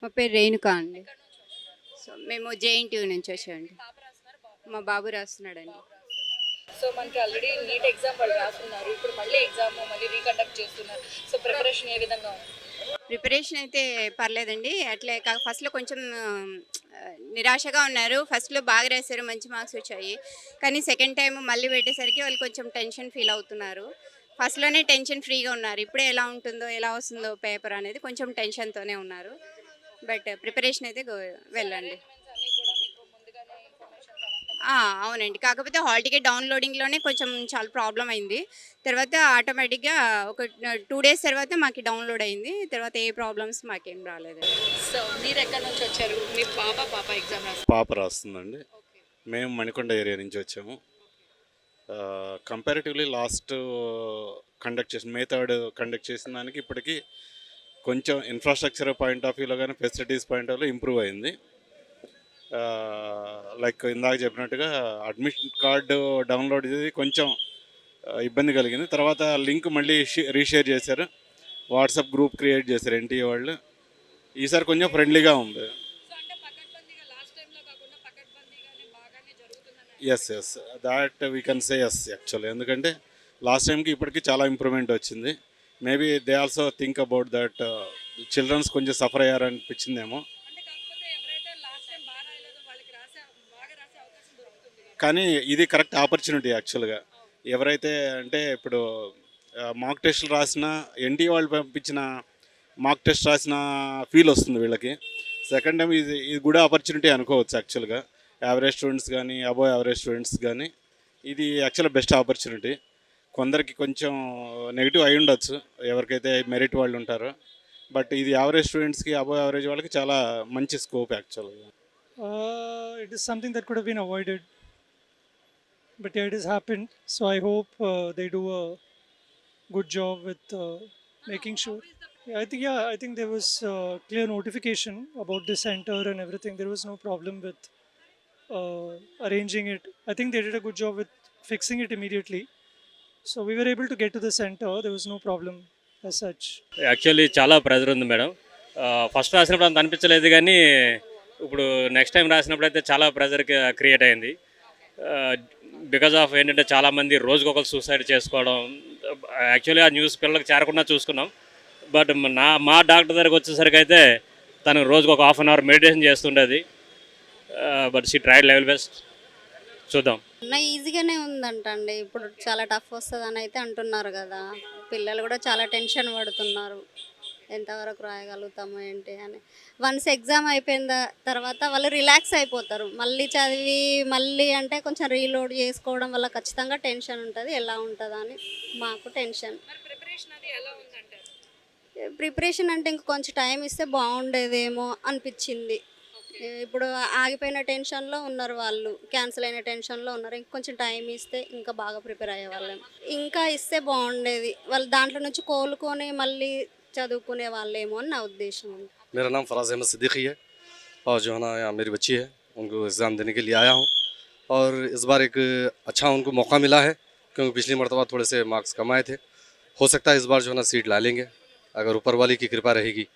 మా పేరు రేణుక అండి. సో మేము జేఎన్టీయూ నుంచి వచ్చామండి. మా బాబు రాస్తున్నాడండి. సో మనకి ఆల్రెడీ నీట్ ఎగ్జామ్ వాళ్ళు రాస్తున్నారు. ఇప్పుడు మళ్ళీ ఎగ్జామ్ మళ్ళీ రీకండక్ట్ చేస్తున్నారు. సో ప్రిపరేషన్ ఏ విధంగా ఉంది? ప్రిపరేషన్ అయితే పర్లేదండి. అట్లే ఫస్ట్‌లో కొంచెం నిరాశగా ఉన్నారు. ఫస్ట్‌లో బాగా రాశారు, మంచి మార్క్స్ వచ్చాయి. కానీ సెకండ్ టైమ్ మళ్ళీ పెట్టేసరికి వాళ్ళు కొంచెం టెన్షన్ ఫీల్ అవుతున్నారు. ఫస్ట్‌లోనే టెన్షన్ ఫ్రీగా ఉన్నారు. ఇప్పుడే ఎలా ఉంటుందో, ఎలా వస్తుందో పేపర్ అనేది కొంచెం టెన్షన్‌తోనే ఉన్నారు. బట్ ప్రిపరేషన్ అయితే వెళ్ళండి. అన్నీ కూడా మీకు ముందుగానే ఇన్ఫర్మేషన్ అవునండి. కాకపోతే హాల్ టికెట్ డౌన్‌లోడింగ్‌లోనే కొంచెం చాలా ప్రాబ్లమ్ అయింది. తర్వాత ఆటోమేటిక్‌గా ఒక 2 డేస్ తర్వాత మాకు డౌన్‌లోడ్ అయింది. తర్వాత ఏ ప్రాబ్లమ్స్ మాకేం రాలేదండి. సో మీరు ఎక్కడి నుంచి వచ్చారు? మీ పాప ఎగ్జామ్ రాస్తారు. పాప రాస్తుందండి. మేము మణికొండ ఏరియా నుంచి వచ్చాము. కంపారిటివ్లీ లాస్ట్ కండక్ట్ చేసిన మే 3 కండక్ట్ చేసిన దానికి ఇప్పటికి కొంచెం ఇన్ఫ్రాస్ట్రక్చర్ పాయింట్ ఆఫ్ వ్యూలో కానీ facilities point of view improve అయింది. లైక్ ఇందాక చెప్పినట్టుగా అడ్మిషన్ కార్డు డౌన్లోడ్ చేసి కొంచెం ఇబ్బంది కలిగింది. తర్వాత లింక్ మళ్ళీ రీషేర్ చేశారు. వాట్సాప్ గ్రూప్ క్రియేట్ చేశారు ఎన్టీఏ వాళ్ళు. ఈసారి కొంచెం ఫ్రెండ్లీగా ఉంది. సో అంటే పకడ్బందీగా లాస్ట్ టైంలో కాకుండా పకడ్బందీగానే బాగానే జరుగుతుందని yes that we can say yes actually. ఎందుకంటే లాస్ట్ టైంకి ఇప్పటికి చాలా ఇంప్రూవ్మెంట్ వచ్చింది. Maybe they also think about that childrens కొంచెం సఫర్ అయ్యారనిపించిందేమో. అంటే కాకపోతే ఎవరైతే లాస్ట్ టైం బాగా రాయలేదో వాళ్ళకి బాగా రాసే అవకాశం దొరుకుతుంది కదా. కానీ ఇది కరెక్ట్ ఆపర్చునిటీ యాక్చువల్గా. ఎవరైతే అంటే ఇప్పుడు మాక్ టెస్టులు రాసిన ఎన్టీఏ వాళ్ళు పంపించిన మాక్ టెస్ట్ రాసిన ఫీల్ వస్తుంది వీళ్ళకి. సెకండ్ టైం ఇది కూడా ఆపర్చునిటీ అనుకోవచ్చు యాక్చువల్గా. యావరేజ్ స్టూడెంట్స్ కానీ అబోవ్ యావరేజ్ స్టూడెంట్స్ కానీ ఇది యాక్చువల్గా బెస్ట్ ఆపర్చునిటీ. కొందరికి కొంచెం నెగిటివ్ అయి ఉండొచ్చు ఎవరికైతే మెరిట్ వాళ్ళు ఉంటారో. బట్ ఇది యావరేజ్ స్టూడెంట్స్కి అబోవ్ యావరేజ్ వాళ్ళకి చాలా మంచి స్కోప్ యాక్చువల్గా. It is something that could have been avoided, but yeah, it has happened. So I hope they do a good job with making sure. I think there was clear notification about the center and everything. There was no problem with arranging it. I think they did a good job with fixing it immediately. So we were able to get to the center. There was no problem as such. Actually చాలా pressure ఉంది madam. First రాసినప్పుడు అంత అనిపించలేదు, కానీ ఇప్పుడు next time రాసినప్పుడు అయితే చాలా ప్రెజర్ క్రియేట్ అయింది. బికాజ్ ఆఫ్ ఏంటంటే చాలామంది రోజుకొకరు సూసైడ్ చేసుకోవడం. యాక్చువల్లీ ఆ న్యూస్ పిల్లలకు చేరకుండా చూసుకున్నాం. బట్ మా డాక్టర్ దగ్గరకు వచ్చేసరికి అయితే తను రోజుకు ఒక హాఫ్ అన్ అవర్ మెడిటేషన్ చేస్తుండేది. But she tried level best. చూద్దాం. ఈజీగానే ఉందంటండి. ఇప్పుడు చాలా టఫ్ వస్తుందని అయితే అంటున్నారు కదా. పిల్లలు కూడా చాలా టెన్షన్ పడుతున్నారు, ఎంతవరకు రాయగలుగుతాము ఏంటి అని. వన్స్ ఎగ్జామ్ అయిపోయిన తర్వాత వాళ్ళు రిలాక్స్ అయిపోతారు. మళ్ళీ చదివి మళ్ళీ అంటే కొంచెం రీలోడ్ చేసుకోవడం వల్ల ఖచ్చితంగా టెన్షన్ ఉంటుంది. ఎలా ఉంటుందని మాకు టెన్షన్. మరి ప్రిపరేషన్ అది ఎలా ఉందంటారు? ప్రిపరేషన్ అంటే ఇంక కొంచెం టైం ఇస్తే బాగుండేదేమో అనిపించింది. ఇప్పుడు ఆగిపోయిన టెన్షన్లో ఉన్నారు వాళ్ళు, క్యాన్సిల్ అయిన టెన్షన్లో ఉన్నారు. ఇంకొంచెం టైం ఇస్తే ఇంకా బాగా ప్రిపేర్ అయ్యే వాళ్ళం. ఇంకా ఇస్తే బాగుండేది. వాళ్ళు దాంట్లో నుంచి కోలుకొని మళ్ళీ చదువుకునే వాళ్ళేమో అని నా ఉద్దేశం. मेरा नाम फराज अहमद सिद्दीकी है और जो है ना यहाँ मेरी बच्ची है, उनको एग्ज़ाम देने के लिए आया हूँ। और इस बार एक अच्छा उनको मौका मिला है, क्योंकि पिछली मरतबा थोड़े से मार्क्स कम आए थे. हो सकता है इस बार जो है ना सीट ला लेंगे, अगर ऊपर वाली की कृपा रहेगी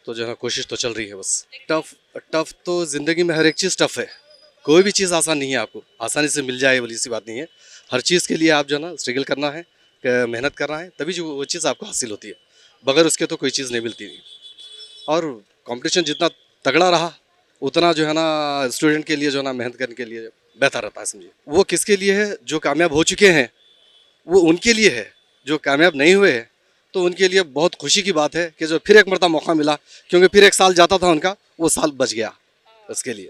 तो जो है कोशिश तो चल रही है बस. टफ़ तो ज़िंदगी में हर एक चीज़ टफ़ है. कोई भी चीज़ आसान नहीं है. आपको आसानी से मिल जाए वाली सी बात नहीं है. हर चीज़ के लिए आप जो है ना स्ट्रगल करना है, मेहनत करना है, तभी जो वो चीज़ आपको हासिल होती है. बगैर उसके तो कोई चीज़ नहीं मिलती नहीं. और कंपटीशन जितना तगड़ा रहा उतना जो है ना स्टूडेंट के लिए जो है ना मेहनत करने के लिए बेहतर रहता है. समझिए वो किसके लिए है? जो कामयाब हो चुके हैं वो उनके लिए है. जो कामयाब नहीं हुए हैं तो उनके लिए बहुत खुशी की बात है कि जो फिर एक मरतबा मौका मिला, क्योंकि फिर एक साल जाता था उनका, वो साल बच गया उसके लिए.